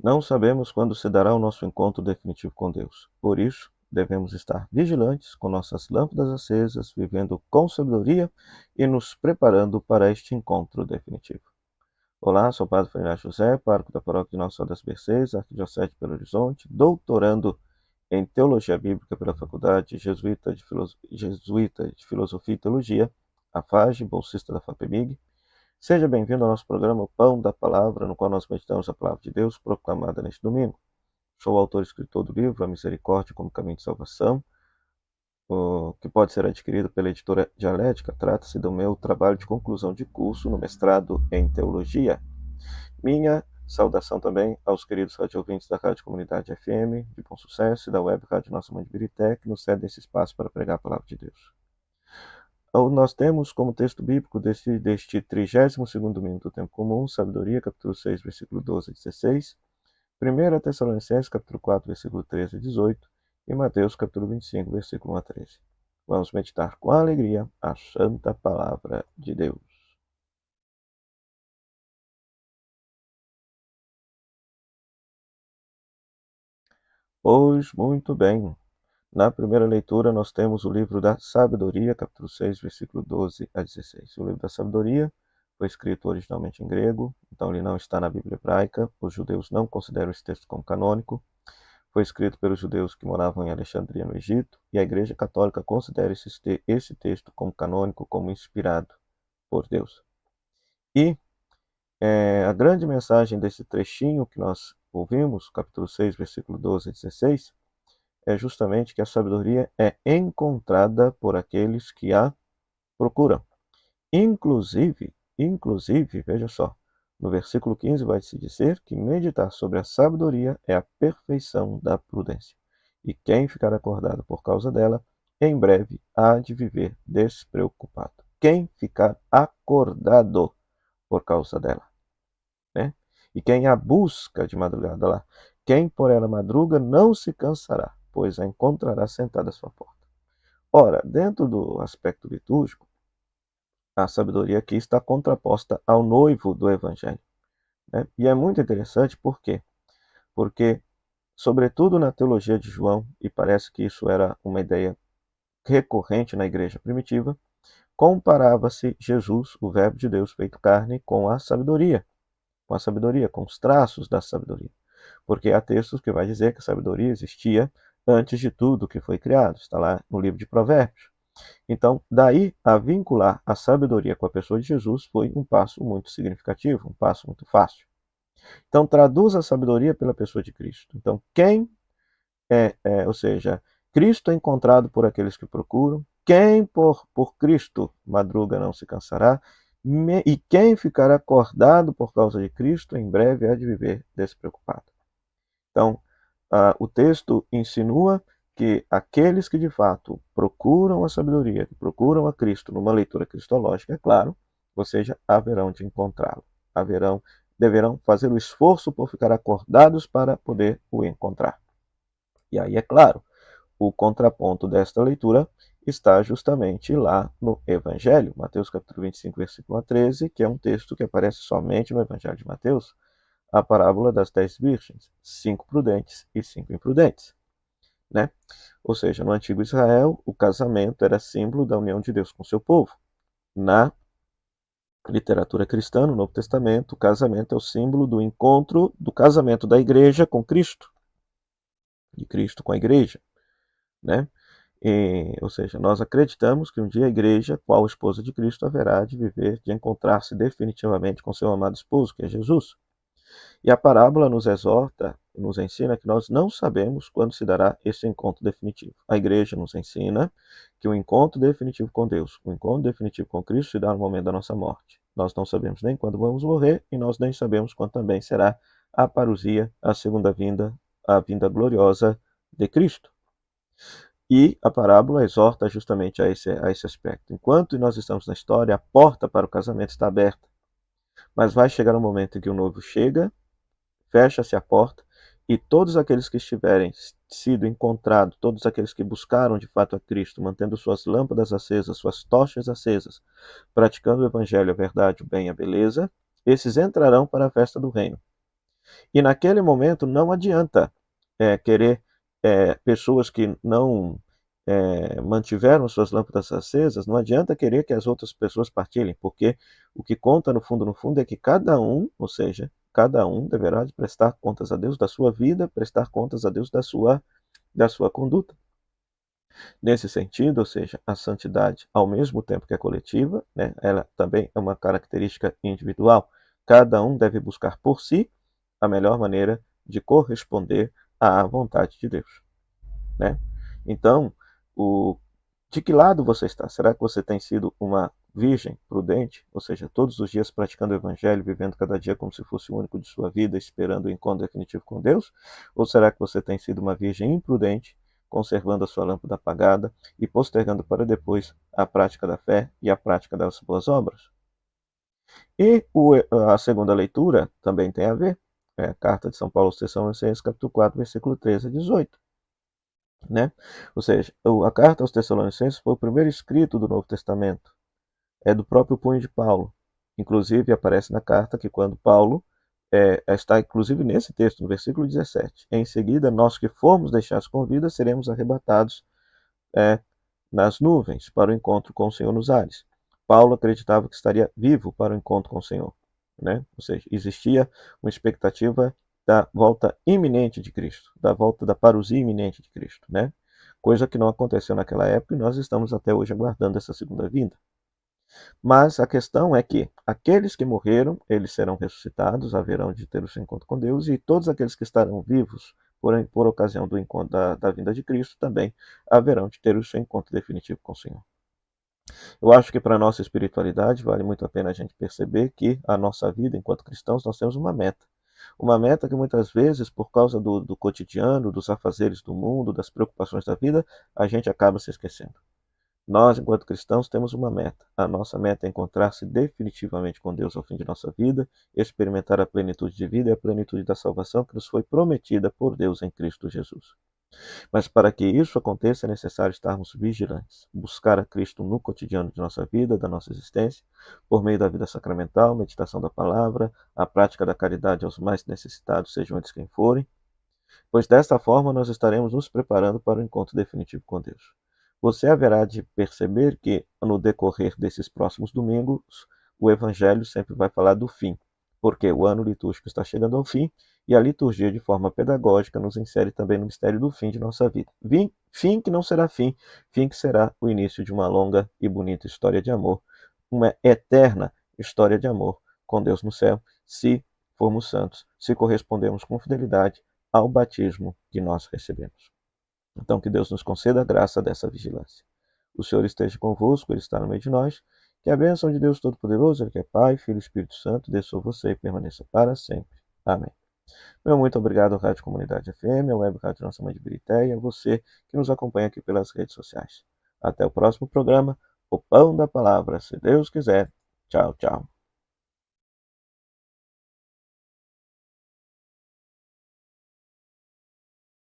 Não sabemos quando se dará o nosso encontro definitivo com Deus. Por isso, devemos estar vigilantes com nossas lâmpadas acesas, vivendo com sabedoria e nos preparando para este encontro definitivo. Olá, sou o Padre Fernando José, pároco da paróquia de Nossa Senhora das Mercês, Arquidiocese de Belo Horizonte, doutorando em Teologia Bíblica pela Faculdade Jesuíta de Filosofia e Teologia, a FAGE, bolsista da FAPEMIG. Seja bem-vindo ao nosso programa O Pão da Palavra, no qual nós meditamos a Palavra de Deus proclamada neste domingo. Sou o autor e escritor do livro A Misericórdia como Caminho de Salvação, que pode ser adquirido pela editora Dialética. Trata-se do meu trabalho de conclusão de curso no mestrado em Teologia. Minha saudação também aos queridos radiovintes da Rádio Comunidade FM de Bom Sucesso e da Web Rádio Nossa Mãe de Birité, que nos cedem esse espaço para pregar a Palavra de Deus. Nós temos como texto bíblico deste 32º domingo do tempo comum, Sabedoria, capítulo 6, versículo 12 a 16, 1 Tessalonicenses, capítulo 4, versículo 13 a 18, e Mateus, capítulo 25, versículo 1 a 13. Vamos meditar com alegria a santa palavra de Deus. Pois, muito bem. Na primeira leitura, nós temos o livro da Sabedoria, capítulo 6, versículo 12 a 16. O livro da Sabedoria foi escrito originalmente em grego, então ele não está na Bíblia hebraica. Os judeus não consideram esse texto como canônico. Foi escrito pelos judeus que moravam em Alexandria, no Egito, e a Igreja Católica considera esse texto como canônico, como inspirado por Deus. E a grande mensagem desse trechinho que nós ouvimos, capítulo 6, versículo 12 a 16, é justamente que a sabedoria é encontrada por aqueles que a procuram. Inclusive, veja só, no versículo 15 vai se dizer que meditar sobre a sabedoria é a perfeição da prudência. E quem ficar acordado por causa dela, em breve há de viver despreocupado. Quem ficar acordado por causa dela, né? E quem a busca de madrugada lá, quem por ela madruga não se cansará, pois a encontrará sentada à sua porta. Ora, dentro do aspecto litúrgico, a sabedoria aqui está contraposta ao noivo do Evangelho, né? E é muito interessante por quê? Porque, sobretudo na teologia de João, e parece que isso era uma ideia recorrente na igreja primitiva, comparava-se Jesus, o Verbo de Deus feito carne, com a sabedoria, com os traços da sabedoria. Porque há textos que vai dizer que a sabedoria existia antes de tudo que foi criado, está lá no livro de Provérbios. Então, daí a vincular a sabedoria com a pessoa de Jesus foi um passo muito significativo, um passo muito fácil. Então, traduz a sabedoria pela pessoa de Cristo. Então, ou seja, Cristo é encontrado por aqueles que procuram, quem por Cristo madruga não se cansará, e quem ficar acordado por causa de Cristo, em breve há de viver despreocupado. Então, o texto insinua que aqueles que de fato procuram a sabedoria, que procuram a Cristo numa leitura cristológica, é claro, ou seja, haverão de encontrá-lo. Deverão fazer o esforço por ficar acordados para poder o encontrar. E aí, é claro, o contraponto desta leitura está justamente lá no Evangelho, Mateus capítulo 25, versículo 1 a 13, que é um texto que aparece somente no Evangelho de Mateus, a parábola das 10 virgens, 5 prudentes e 5 imprudentes, né? Ou seja, no antigo Israel, o casamento era símbolo da união de Deus com seu povo. Na literatura cristã, no Novo Testamento, o casamento é o símbolo do encontro do casamento da igreja com Cristo, de Cristo com a igreja, né? Ou seja, nós acreditamos que um dia a igreja, qual esposa de Cristo, haverá de viver, de encontrar-se definitivamente com seu amado esposo, que é Jesus. E a parábola nos exorta, nos ensina que nós não sabemos quando se dará esse encontro definitivo. A igreja nos ensina que o encontro definitivo com Deus, o encontro definitivo com Cristo se dá no momento da nossa morte. Nós não sabemos nem quando vamos morrer e nós nem sabemos quando também será a parousia, a segunda vinda, a vinda gloriosa de Cristo. E a parábola exorta justamente a esse aspecto. Enquanto nós estamos na história, a porta para o casamento está aberta. Mas vai chegar um momento em que o noivo chega, fecha-se a porta, e todos aqueles que estiverem sido encontrados, todos aqueles que buscaram de fato a Cristo, mantendo suas lâmpadas acesas, suas tochas acesas, praticando o evangelho, a verdade, o bem e a beleza, esses entrarão para a festa do reino. E naquele momento não adianta querer pessoas que não mantiveram suas lâmpadas acesas, não adianta querer que as outras pessoas partilhem, porque o que conta no fundo, é que cada um, ou seja, cada um deverá de prestar contas a Deus da sua vida, prestar contas a Deus da sua conduta. Nesse sentido, ou seja, a santidade, ao mesmo tempo que é coletiva, né, ela também é uma característica individual. Cada um deve buscar por si a melhor maneira de corresponder à vontade de Deus, né? Então, de que lado você está? Será que você tem sido uma virgem prudente, ou seja, todos os dias praticando o evangelho, vivendo cada dia como se fosse o único de sua vida, esperando o encontro definitivo com Deus? Ou será que você tem sido uma virgem imprudente, conservando a sua lâmpada apagada e postergando para depois a prática da fé e a prática das boas obras? E a segunda leitura também tem a ver, é a carta de São Paulo aos Tessalonicenses, capítulo 4, versículo 13 a 18. Né? Ou seja, a carta aos Tessalonicenses foi o primeiro escrito do Novo Testamento. É do próprio punho de Paulo. Inclusive, aparece na carta que quando Paulo está, inclusive nesse texto, no versículo 17, em seguida, nós que formos deixados com vida, seremos arrebatados nas nuvens para o encontro com o Senhor nos ares. Paulo acreditava que estaria vivo para o encontro com o Senhor. Né? Ou seja, existia uma expectativa da volta iminente de Cristo, da volta da parousia iminente de Cristo, né? Coisa que não aconteceu naquela época e nós estamos até hoje aguardando essa segunda vinda. Mas a questão é que aqueles que morreram, eles serão ressuscitados, haverão de ter o seu encontro com Deus, e todos aqueles que estarão vivos por ocasião do encontro da vinda de Cristo também haverão de ter o seu encontro definitivo com o Senhor. Eu acho que para a nossa espiritualidade vale muito a pena a gente perceber que a nossa vida enquanto cristãos nós temos uma meta. Uma meta que muitas vezes, por causa do cotidiano, dos afazeres do mundo, das preocupações da vida, a gente acaba se esquecendo. Nós, enquanto cristãos, temos uma meta. A nossa meta é encontrar-se definitivamente com Deus ao fim de nossa vida, experimentar a plenitude de vida e a plenitude da salvação que nos foi prometida por Deus em Cristo Jesus. Mas para que isso aconteça, é necessário estarmos vigilantes, buscar a Cristo no cotidiano de nossa vida, da nossa existência, por meio da vida sacramental, meditação da palavra, a prática da caridade aos mais necessitados, sejam eles quem forem, pois desta forma nós estaremos nos preparando para o encontro definitivo com Deus. Você haverá de perceber que, no decorrer desses próximos domingos, o Evangelho sempre vai falar do fim, porque o ano litúrgico está chegando ao fim e a liturgia, de forma pedagógica, nos insere também no mistério do fim de nossa vida. Fim que não será fim que será o início de uma longa e bonita história de amor, uma eterna história de amor com Deus no céu, se formos santos, se correspondermos com fidelidade ao batismo que nós recebemos. Então, que Deus nos conceda a graça dessa vigilância. O Senhor esteja convosco, Ele está no meio de nós. Que a bênção de Deus Todo-Poderoso, Ele que é Pai, Filho e Espírito Santo, desça sobre você e permaneça para sempre. Amém. Meu muito obrigado, Rádio Comunidade FM, a Web Rádio Nossa Mãe de Birité e a você que nos acompanha aqui pelas redes sociais. Até o próximo programa, o Pão da Palavra, se Deus quiser. Tchau, tchau.